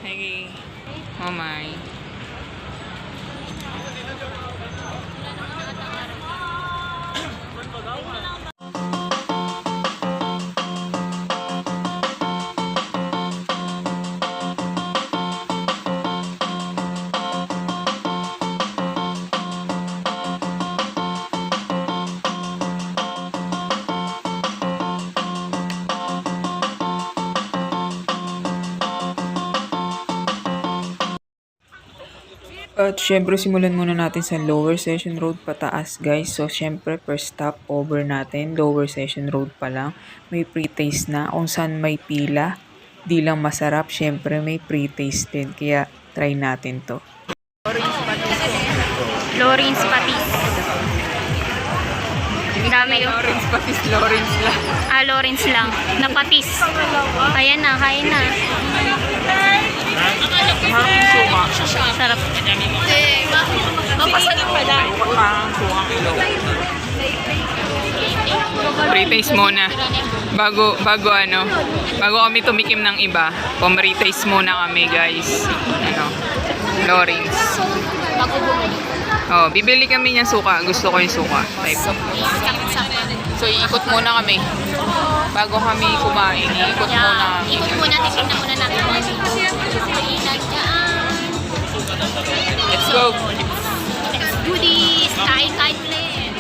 Okay. Oh my. At syempre simulan muna natin sa lower session road pataas guys. So syempre first stop over natin, lower session road pa lang. May pre-taste na kung saan may pila. Di lang masarap, syempre may pre-taste din. Kaya try natin to. Lawrence Patis. Dami yun. Lawrence patis, Lawrence lang. Lawrence lang. Napatis. Ayan na, kain na. Harap yung suka. Sarap. Mapasalit pala. Parang sukang ilaw. Pre-taste muna. Bago kami tumikim ng iba, pum-pre-taste muna kami guys. Lawrence. Oh, bibili kami ng suka. Gusto ko yung suka. Type. So, iikot muna kami. Bago kami kumain, iikot muna kami. Ikot muna, titignan muna natin. Let's go! Let's do this! Kain-kain ulit!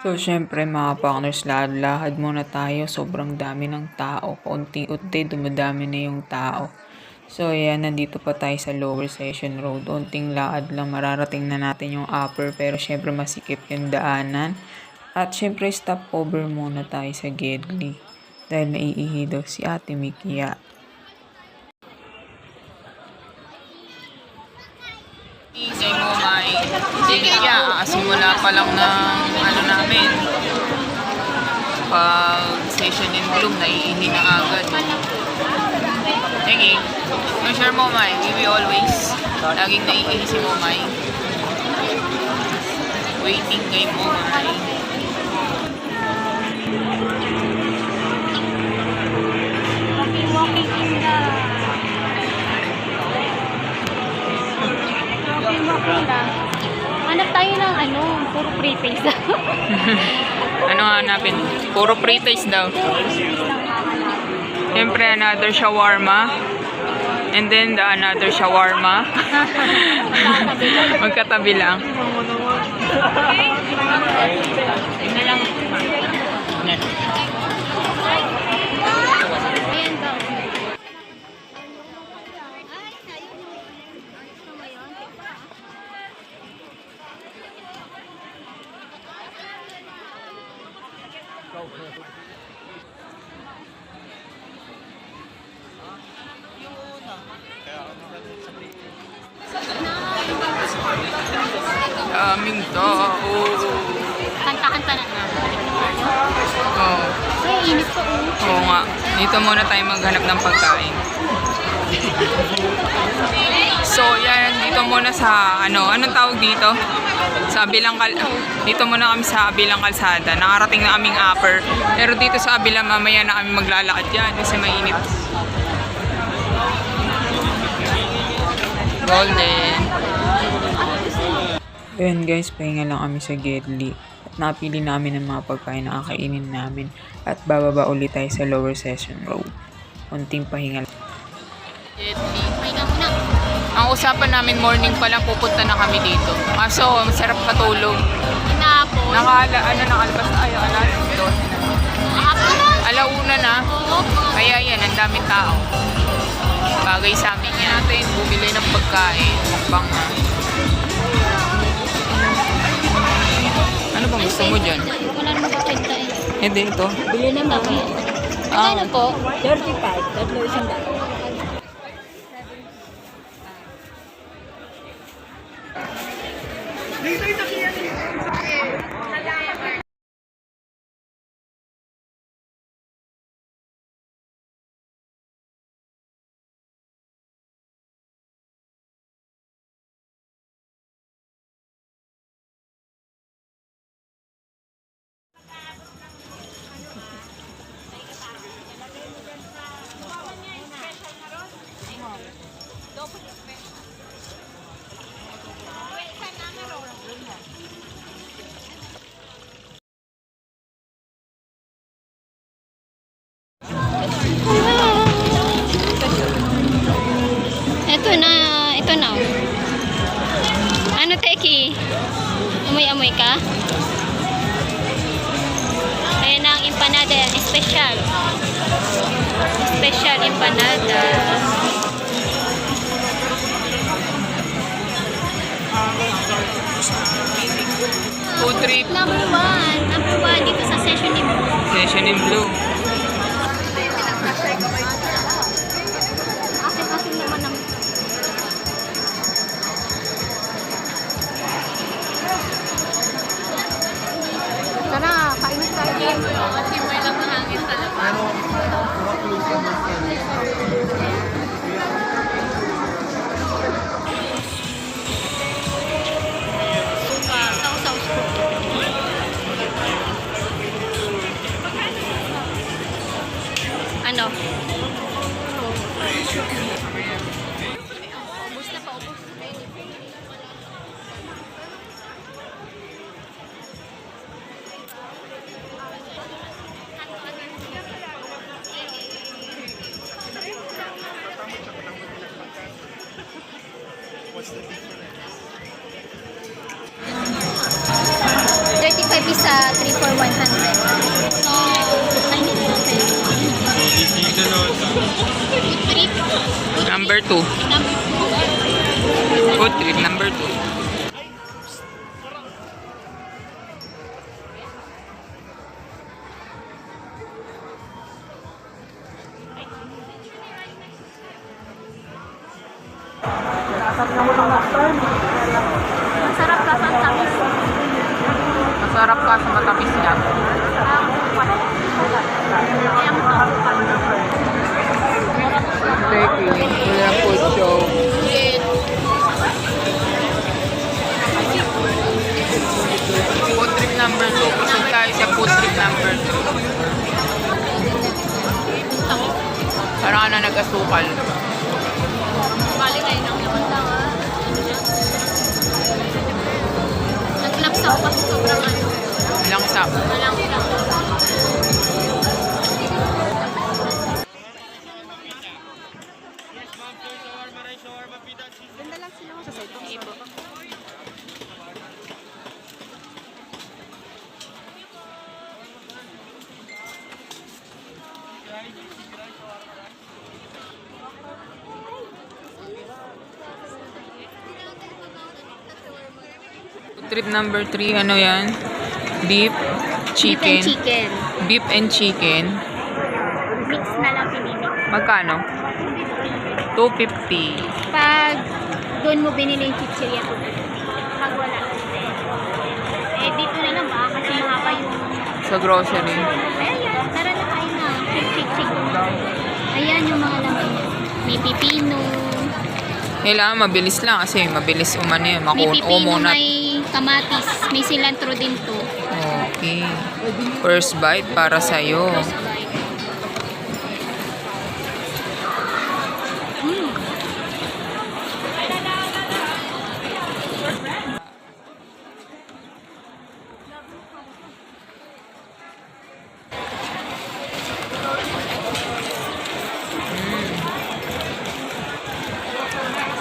So, syempre mga partners, lahad muna tayo. Sobrang dami ng tao. Paunti-unti, dumadami na yung tao. So, ayan, nandito pa tayo sa lower session road. Unting lakad lang, mararating na natin yung upper. Pero, syempre, masikip yung daanan. At, syempre, stop over muna tayo sa Gedli. Dahil naiihi daw si Ate Mikia. Say mo, May. Si Mikia, simula pa lang ng namin. Pag session in bloom, naiihi na agad. Sige. Sure mo, May. We always. Laging naiihi si Momay. Waiting kay Momay. Walking in the... Walking lang. Hanap tayo ng puro pre-taste. Ano hanapin? Puro pre-taste daw. Siyempre, another shawarma. And then, the another shawarma. Magkatabi lang. Ayan daw. Daming tao. Kanta-kanta na. Oh. Ay, init ko. Oo nga. Dito muna tayo maghanap ng pagkain. So, yan. Dito muna sa, anong tawag dito? Sa dito muna kami sa Abilang Kalsada. Nakarating na aming upper. Pero dito sa Abilang, mamaya na kami maglalakad yan kasi mainit. Golden. Ayan guys, pahinga lang kami sa Gedli. At napili namin ang mga pagkain na kakainin namin. At bababa ulit tayo sa lower session road. Kunting pahinga lang. Gedli. Pahinga muna. Ang usapan namin morning pa lang pupunta na kami dito. Kaso, masarap patulog. Inapon. Nakalabas na kayo, alas 12 na. Alauna na. Kaya yan, ang daming tao. Bagay sa amin yan natin, bumili ng pagkain. Mukbang na. Ano bang gusto mo dyan? Wala naman kapenta eh. Hindi, ito. Bili na kami. Ano po? 35, tatlo isang daan. Amoy-amoy ka? Ayan ang empanada. Special. Special empanada. Food trip. Number one dito sa session ni Session in blue. Asin-asin naman ng tara, kainin tayo. Kasi may lang hangin sa labas. Sausaw soup. Ano? Ubus na pa, ubus. $35 isa, 3 for 100. So, I need to pay. Food trip. Number 2. Number 2. Food trip number 2. Masarap ka sa tamis. Masarap ka sa matamis niya. Turkey, wala food show. Food trip number 2. Kusog tayo sa food trip number 2. Parang ka na nag-asukal. Bali na yun ang naman lang ah. Naglapsaw kasi sobrang ano. Langsa. Walang lang. Trip number 3, ano yan? Beef, Beef and chicken. chicken. Beef and chicken. Mix na lang pinili. Magkano? 250. Pag doon mo binili yung chichirya to. Pag wala. Eh, dito na lang ba? Kasi mahaba yung... Sa grocery. Ayan, tara na tayo na. Chick. Ayan yung mga laman niya. May pipino. Kailangan mabilis lang kasi mabilis umano yun. May pipino, Umunat. may kamatis. May cilantro din to. Okay. First bite para sa'yo.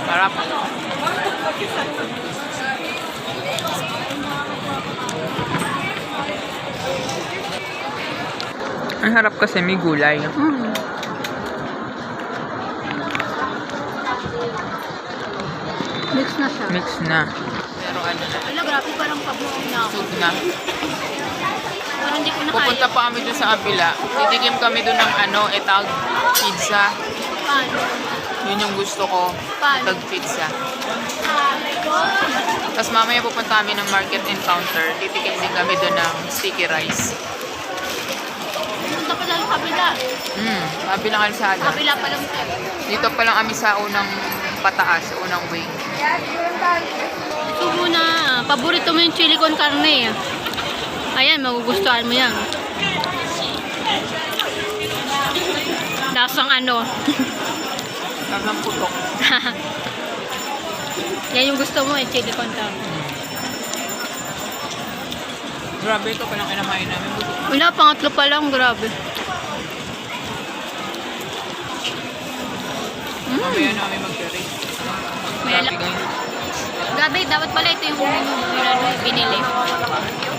Sarap. Ang harap kasi may gulay. Mix na siya. Mix na. Pero ano na, Ala, grabe parang pabuong na ako. soup na. Parang hindi ko na Pupunta kaya. pa kami dun sa kabila. Titikim kami dun ng etag pizza. Paano? Yun yung gusto ko. Paano? Etag pizza. Tapos mamaya pupunta kami ng market encounter. Titikim din kami dun ng sticky rice. Punta pa lang kabila. Kabilang kalsada. Kabila pa lang siya. Dito pa lang kami sa unang pataas, sa unang way. Ito muna. Paborito mo yung chili con carne. Ayan, magugustuhan mo yan. Lasang ano. Lang ng putok. Yan yung gusto mo, chili con carne. Grabe, ito palang kinamain namin. Wala, pangatlo pa lang. Grabe. Mamaya na kami mag-rate. May Grabe guys. Gabi, dapat pala ito yung binili.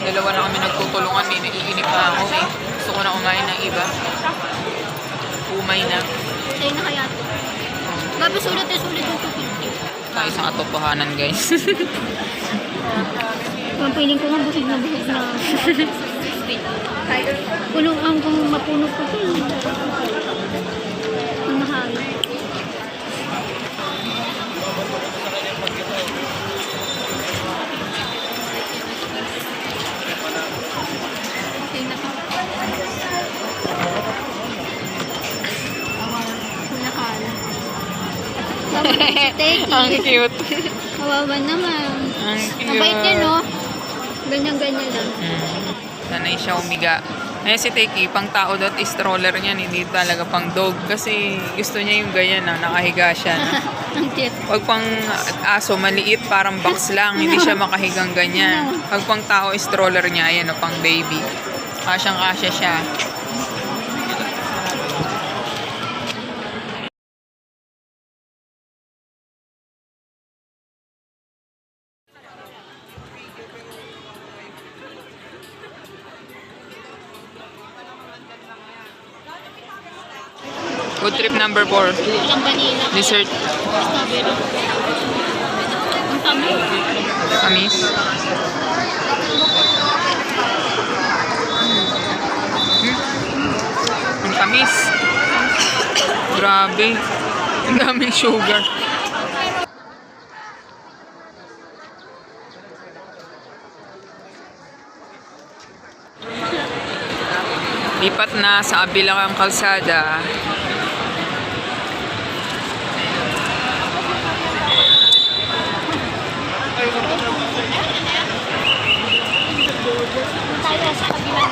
Dalawa na kami nagtutulungan eh. Naiinip na ako eh. Gusto ko na kumain ng iba. Umay na. Sa'yo na kaya ito. Gabi, sulit yung 250. Tayo sa katotohanan guys. Kung piling ko nga busog na. Punong ang kung mapuno ko ito. Ang mahal. Okay na ito. Mahal. Ang cute. Kawawa naman. Ang cute. Mabait din, no? Ganyan-ganyan lang. Sanay siya umiga. Ngayon si Teki, pang tao daw at stroller niya, hindi talaga pang dog. Kasi gusto niya yung ganyan na nakahiga siya. Na. Ang cute. Pag pang aso, maliit, parang box lang, hindi siya makahigang ganyan. Pag pang tao, stroller niya, ayan o, pang baby. Kasyang-kasya siya. Good trip number 4. Walang vanilla. Dessert. Strawberry. Ang tamis. Kamis. Ang kamis. Grabe. Ang daming sugar. Lipat na sa kabilang kalsada. Tayo sa kabila.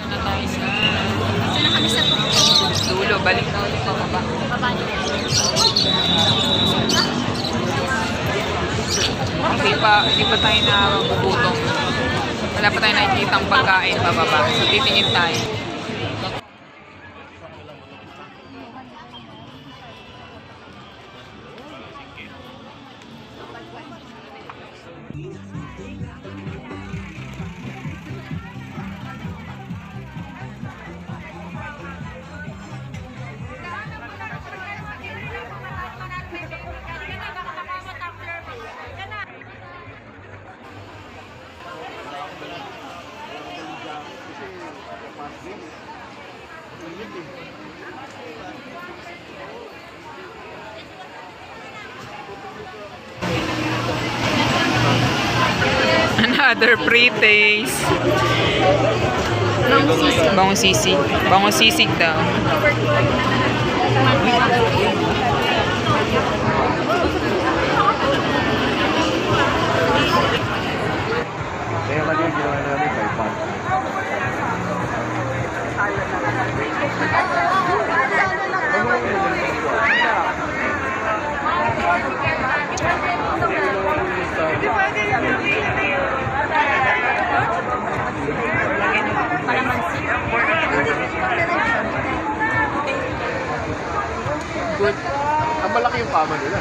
Na tayo sa Saan na kami sa dulo. Balik na ulit pababa. baba niyo? Hindi pa tayo nagugutom. Wala pa tayo nakikita ang pagkain pababa. So titingin tayo. Another pre-taste. Bangong sisig. Bangong sisig daw. Kaya lang yung ginawa namin by pass. Good. Ang malaki yung pama nila.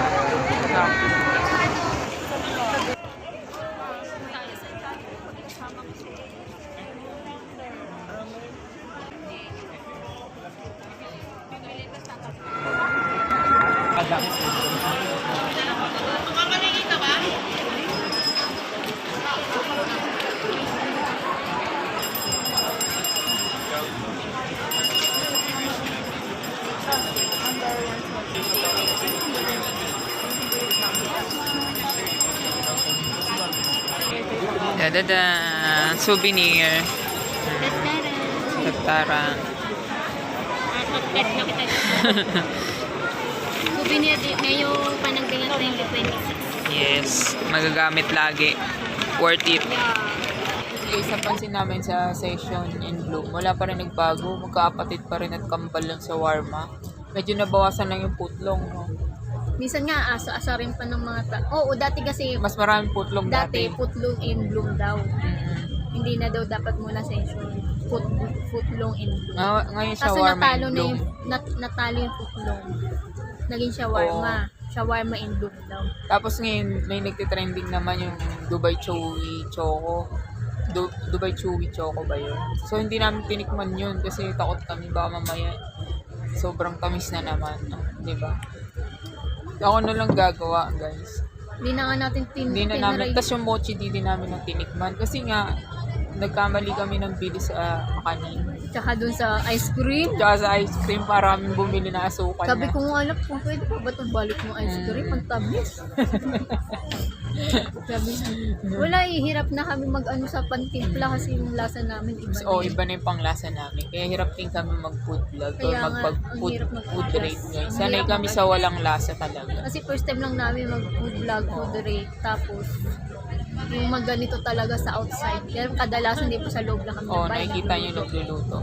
Dadada! Souvenir. Tataran. Souvenir din ngayong panagbilang 2026. Yes. Magagamit lagi. Worth it. Yeah. Isa pansin namin sa session in Bloom, wala pa rin nagbago. Magkakapatid pa rin at kambal lang sa warma. Medyo nabawasan lang yung putlong. No? Minsan nga, asa rin pa ng mga Oo, dati kasi, Mas maraming putlong dati, dati. putlong in bloom daw. Mm. Hindi na daw dapat muna session. Putlong in bloom. Ngayon sa Kaso warma natalo in na Bloom. yung, natalo yung putlong. Naging shawarma. Shawarma in bloom daw. Tapos ngayon, may nagtitrending naman yung Dubai Chewy Choco. Dubai Chewy Choco ba yun? So, hindi namin tinikman yun kasi takot kami baka mamaya sobrang tamis na naman. Di ba? Ako na lang gagawa, guys. Hindi na nga natin Hindi na namin. Tapos yung mochi di din namin ang tinikman. Kasi nga, nagkamali kami ng bili sa kanin. Tsaka dun sa ice cream. Tsaka sa ice cream, para kami bumili na asukal Sabi na. ko nga anak, kung pwede pa ba itong balik mo ice cream? Ang tamis. Sabi wala, hirap na kami mag-ano sa pantimpla kasi yung lasa namin iba na So, yun. iba na yung panglasa namin. Kaya hirap din kami mag-food vlog or Kaya nga, ang hirap mag-food mag-adjust. rate, guys. Ang Sanay hirap kami sa walang lasa talaga. Kasi first time lang namin mag-food vlog, food rate, tapos yung magganito talaga sa outside. Pero kadalasan di po sa loob lang kami. Oo, nagbayad, nakikita nyo nagluluto.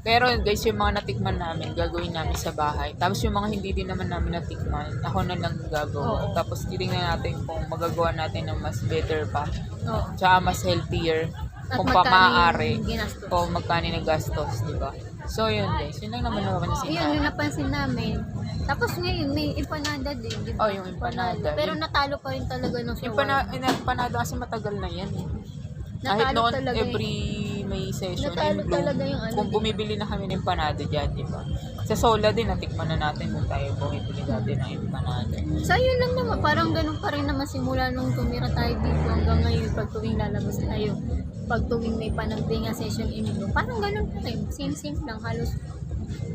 Pero guys, yung mga natikman namin, gagawin namin sa bahay. Tapos yung mga hindi din naman namin natikman, ako na lang gagawa. Oo. Tapos titingnan natin kung magagawa natin ng mas better pa. Oo. Tsaka mas healthier. At Kung pa magkano maaari. yung ginastos. O magkano yung gastos, di ba? So yun guys, yun lang naman napansin Ayun, namin. yung napansin namin. Tapos ngayon, may empanada din, di ba? Oh, yung empanada. Pero natalo pa rin talaga ng Yung shawarma. panado kasi matagal na yan eh. Natalo Kahit noon, talaga every may session Natalo in Bloom, talaga yung ano kung din. bumibili na kami ng empanada dyan, di ba? Sa Sola din, natikman na natin kung tayo bumibili natin ng empanada. So, yun lang naman. Parang ganun pa rin naman simula nung tumira tayo dito hanggang ngayon pag tuwing lalabas tayo. Pag tuwing may panagbinga session in Bloom. Parang ganun pa rin. Same lang. Halos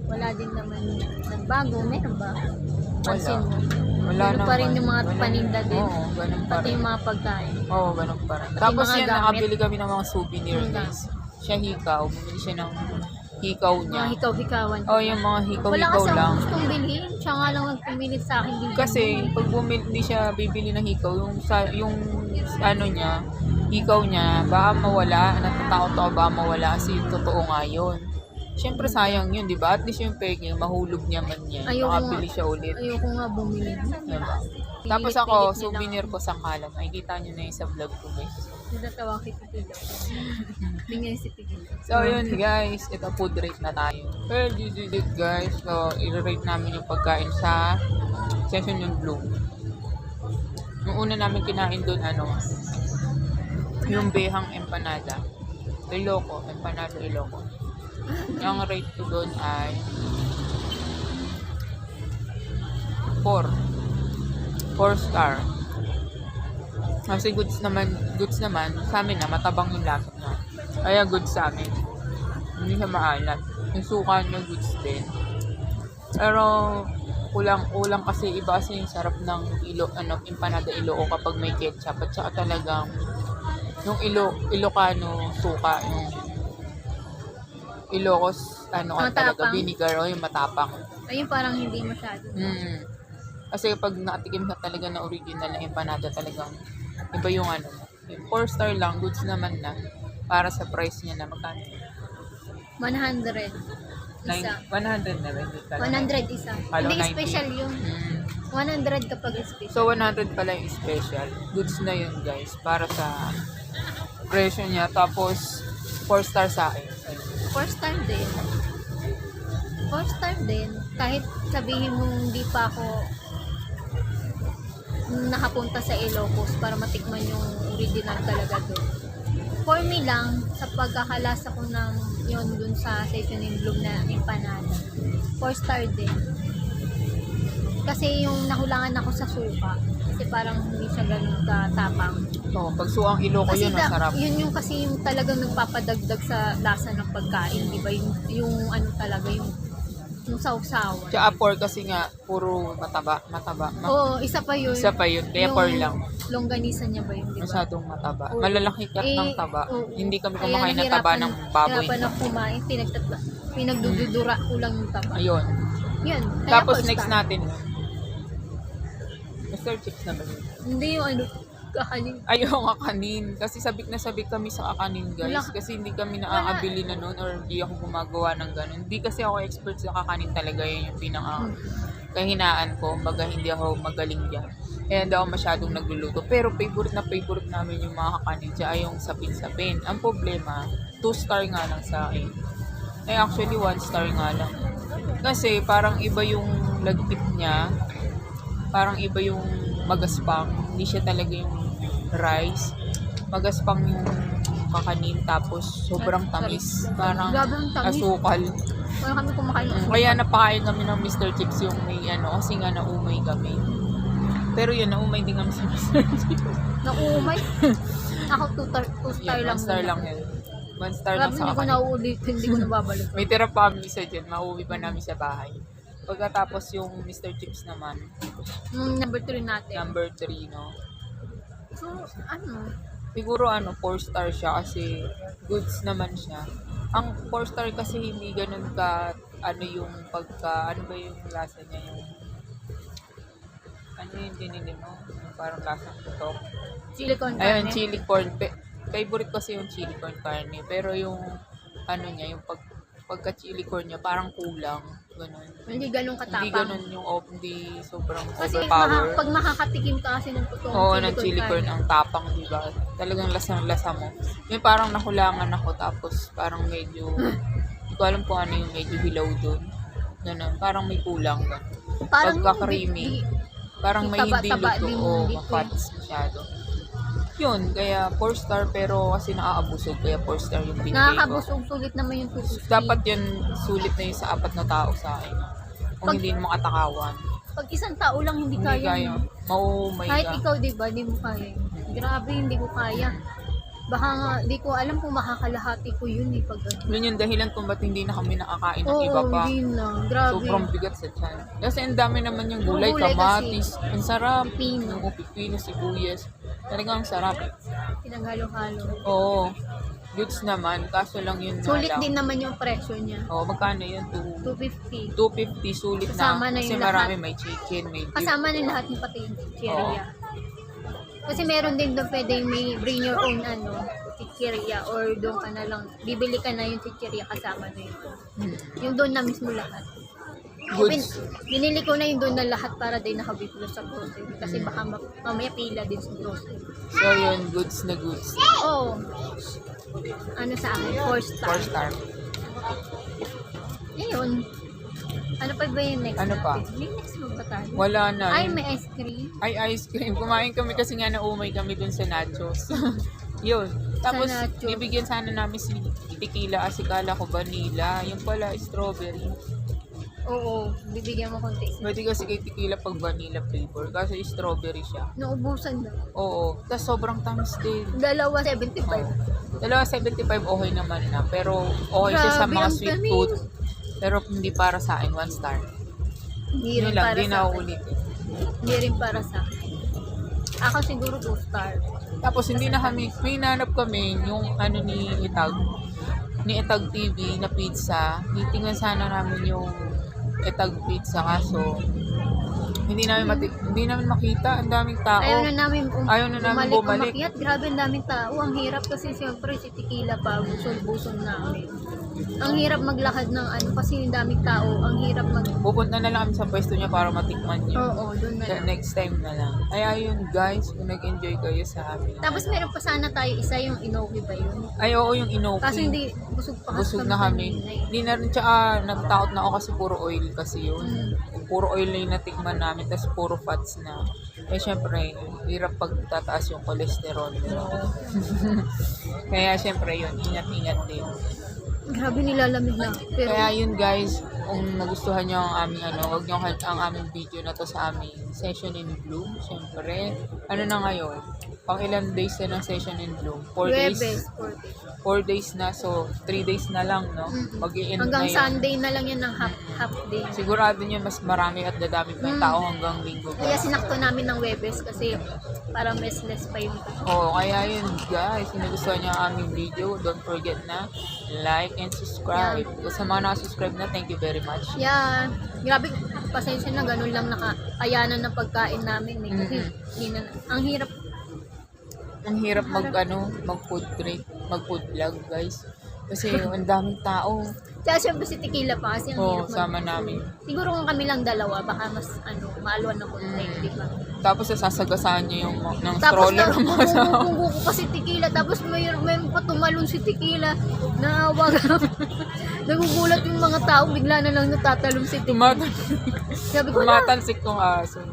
wala din naman nagbago. Meron ba? Pansin mo. Wala Ganun pa rin naman. yung mga Ganun- paninda din. Oo, ganun pa Pati rin. yung mga pagkain. Oo, ganun pa rin. Tapos mga yan, gamit. nakabili kami ng mga souvenir Mga guys. Siya hikaw. Bumili siya ng hikaw niya. Mga hikaw-hikawan. Oh, yung mga Wala hikaw-hikaw kasi lang. akong gustong bilhin. Siya nga lang nagpumilit sa akin din. Kasi pag bumili, hindi siya bibili ng hikaw, yung ano niya, hikaw niya, baka mawala, natatakot ako baka mawala kasi totoo nga yun. Siyempre sayang yun, di ba? At least yung peg mahulog niya man yan. Ayoko Makabili nga. siya ulit. Ayoko nga bumili. Diba? Tapos ako, souvenir ko sa kalam. Makikita nyo na yun sa vlog ko guys. Nagtatawa kita Tilo. Tingnan si Tilo. So yun guys, ito food rate na tayo. Well, this is it guys. So, i-rate namin yung pagkain sa session yung Bloom. Yung una namin kinain doon, yung behang empanada. Ilocos, empanada Ilocos. Yung rate ko doon ay 4 star. Kasi goods naman sa amin na matabang yung lasa na. Kaya goods sa amin. Hindi siya maalat. Yung suka niya goods din. Pero kulang kasi iba kasi yung sarap ng empanada Ilocos kapag may ketchup at saka talagang yung Ilocano suka, yung Ilocos talaga Matapang. vinegar o yung matapang. Ayun parang hindi masyado. Kasi pag nakatikim ka talaga na original na empanada talagang iba yung yung 4 star lang, goods naman na para sa price niya na magkano. 100 isa. 100 na rin. 100 isa. Kalo Hindi 90. special yun. 100 kapag special. So 100 pala yung special. Goods na yun guys para sa presyo niya. Tapos 4 star sa akin. 4 star din. 4 star din. Kahit sabihin mo hindi pa ako nakapunta sa Ilocos para matikman yung original talaga doon. For me lang, sa pagkakalasa ko ng yon dun sa session in Bloom na empanada, 4 star din. Kasi yung nahulangan ako sa suka, kasi parang hindi siya ganun katapang. Oh, pag suang Ilocos Kasi yun, ang sarap. yun yung kasi yung talagang nagpapadagdag sa lasa ng pagkain, di ba? Yung ano talaga, yung sausawan. Tsaka pork kasi nga, puro mataba. Oo, isa pa yun. Isa pa yun, kaya pork lang. Longganisa niya ba yun, di ba? Masyadong mataba. Oo. Malalaki kat ng taba. oo. Hindi kami Kaya kumakain ng taba ng baboy. Hirapan ako kumain, pinagdududura ko lang yung taba. Ayun. Yun. Kaya Tapos first next time. natin, Mr. Chips naman yun. Hindi yung ano, kakanin. Ayaw nga kanin. Kasi sabik na sabik kami sa kakanin, guys. Wala. Kasi hindi kami nakakabili na noon or hindi ako gumagawa ng ganun. Hindi kasi ako expert sa kakanin talaga. Yun yung pinaka kahinaan ko. Baga hindi ako magaling dyan. Kaya hindi ako masyadong nagluluto. Pero favorite namin yung mga kakanin dyan ay yung sapin-sapin. Ang problema, 2-star nga lang sa akin. Actually 1-star nga lang. Kasi parang iba yung lagkit niya. Parang iba yung magaspang. Hindi siya talaga yung rice. Magaspang yung kakanin tapos sobrang tamis. Parang Grabe ang tamis. asukal. Wala kami kumakain ng Kaya napakain kami ng Mr. Chips yung may ano kasi nga naumay kami. Pero yun, naumay din kami sa Mr. Chips. Naumay. Ako 2-star Yan, lang. 1-star muna. lang yun. 1-star lang Grabe, sa hindi ko kakanin. nauulit, hindi ko nababalik. May tira pa kami isa dyan. Mauwi pa namin sa bahay. Pagkatapos yung Mr. Chips naman, Number 3 natin. number 3, no? So, ano? Siguro 4-star siya kasi goods naman siya. Ang 4-star kasi hindi ganun ka yung pagka ano ba yung lasa niya yung ano yung dinili mo? Yung parang lasang putok. Chili con Ayun, carne. chili corn. Favorite kasi yung chili corn carne. Pero yung niya, yung pagka chili corn niya parang kulang. Ganun. Hindi ganun Hindi katapang. ganun yung hindi sobrang Kasi overpower. pag makakatikim ka kasi ng totoong Oo, ng chili corn ang tapang, di ba? Talagang lasa mo. Yung parang nakulangan ako tapos parang medyo, hindi ko alam kung ano yung medyo hilaw doon. Ganun, parang may kulang. Parang Pagka-creamy. Parang may hindi taba-taba luto din o dito. mafats masyado. Yun, kaya 4-star pero kasi nakakabusog, kaya 4-star yung binigay ko. Nakakabusog, sulit naman yung 250. Dapat yun, sulit na yun sa 4 na tao sa akin. Kung Pag- hindi mo makatakawan. Pag isang tao lang hindi Hindi kaya. kaya. Maumay Kahit ka. ikaw, di ba, di mo kaya. Grabe, hindi ko kaya. Baka nga, di ko alam kung makakalahati ko yun eh. Pag ano. Yun yung dahilan kung ba't hindi na kami nakakain ng Oo, iba pa. hindi na. Grabe. Sobrang bigat sa tiyan. Kasi ang dami naman yung gulay, Yung gulay kamatis. Ang sarap. Pipino. Yung pipino, sibuyas. Talagang ang sarap. Pinaghalo-halo. Oo. Goods naman. Kaso lang yun nga Sulit lang. din naman yung presyo niya. Oo, magkano yun? 250. 250 sulit Kasama na. na Kasi yung marami. lahat. May chicken, may beef. Kasama na lahat ng pati yung chicheria. Kasi meron din doon pwedeng may bring your own chicheria or doon ka na lang, bibili ka na yung chicheria kasama na yun. Yung doon na mismo lahat. Goods. Binili ko na yung doon na lahat para din nakabiplo sa grocery. Kasi baka mamaya pila din sa grocery. So yun, goods na goods. Oo. Ano sa akin? 4 star. 4-star. Ayun. Ano pa ba yung next Ano pa? natin? May next mo ba tayo? Wala na. Ay, Yun. may ice cream. Ay, ice cream. Kumain kami kasi nga naumay kami dun sa nachos. Yun. Tapos, nachos. bibigyan sana namin si tequila kasi kala ko vanilla. Yung pala, strawberry. Oo, bibigyan mo konti. Pwede kasi kay tequila pag vanilla flavor. Kasi strawberry siya. Naubusan na. Oo. Tapos sobrang tamis din. Dalawa, 75. Dalawa 75 okay naman na. Pero okay siya sa Grabe, mga ang sweet tamis. food. Pero hindi para sa akin, 1 star. Hindi Yun rin lang, para di sa na akin. ulit. Hindi rin para sa akin. Ako siguro 2 star. Tapos hindi na kami, may nanap kami yung ni Etag TV na pizza. Hitingan sana namin yung Etag pizza kaso hindi namin makita, ang daming tao. Ayaw na namin bumalik. umakyat. Grabe, ang daming tao. Ang hirap kasi siyempre si Tequila pa, busog namin. Ang hirap maglakad ng kasi ang daming tao. Ang hirap Pupunta na lang kami sa pwesto niya para matikman niyo. Oo, doon na lang. Next time na lang. Kaya yun guys, kung nag-enjoy kayo sa amin. Tapos meron pa sana tayo isa, yung Inoki ba yun? Ay, oo, yung Inoki. Kaso hindi, busog pa kasi Busog na kami. kanina eh. Hindi na rin, tsaka nagtakot na ako kasi puro oil kasi yun. Puro oil na yung natikman namin, tapos puro fats na. Eh, syempre, hirap pag tataas yung cholesterol. Kaya, syempre, yun, ingat-ingat din. Grabe nilalamig na. Pero, Kaya yun guys, kung nagustuhan nyo ang aming huwag nyo ang aming video na to sa aming session in bloom. Siyempre, ano na ngayon? Pang ilan days na ng session in bloom? 4 days? Webes, 4 days na, so 3 days na lang, no? Mag-i-end na hanggang yun. Sunday na lang yan ng half day. Sigurado nyo mas marami at dadami pa yung tao hanggang linggo. Kaya sinakto namin ng Webes kasi para less pa yung Oh, kaya yun guys, kung nagustuhan nyo ang aming video, don't forget na like and subscribe. Sa mga nakasubscribe na, thank you very much. Yeah, grabe, pasensya na, ganun lang nakayanan ng pagkain namin. Eh. Kasi, Ang hirap mag food trip, mag food vlog guys. Kasi ang daming tao. Kaya syempre si Tequila pa kasi ang hirap Sama namin. Siguro kung kami lang dalawa, baka mas maalwan ng konti, di ba? Tapos sasagasaan niyo yung ng Tapos stroller ng mga tao. bunggo ko pa si Tequila, tapos may pa tumalon si Tequila. Naawa ka. Nagugulat yung mga tao, bigla na lang natatalong si Tequila. Sabi ko na, Tumatalsik tong aso.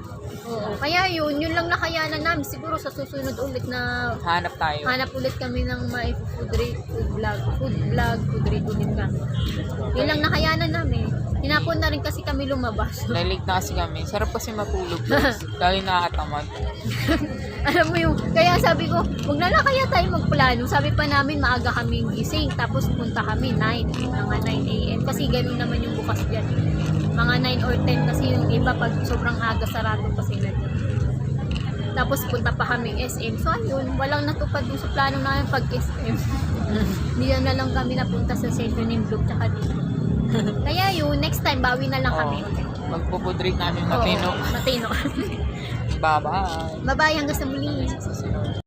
oo. Kaya yun lang nakayanan namin. Siguro sa susunod ulit na Hanap tayo. hanap ulit kami ng may food vlog ulit kami. Yun lang nakayanan namin. Hinapon na rin kasi kami lumabas. Nailig na kasi kami. Sarap kasi matulog guys. Dahil nakakatamad. Alam mo yung, kaya sabi ko, wag na lang kaya tayo magplano. Sabi pa namin, maaga kaming gising. Tapos punta kami, mga 9 a.m. Kasi ganun naman yung bukas dyan. Mga 9 or 10 kasi yung iba, pag sobrang aga, sarado pa sila dyan. Tapos punta pa kami SM. So ayun, walang natupad yung sa plano namin pag SM. Hindi na lang kami napunta sa session in Bloom tsaka dito. Kaya yun, next time, bawi na lang kami. Magpupudrik namin matino. Oo, matino. Bye-bye. Bye-bye, hanggang sa muli. Sa sunod.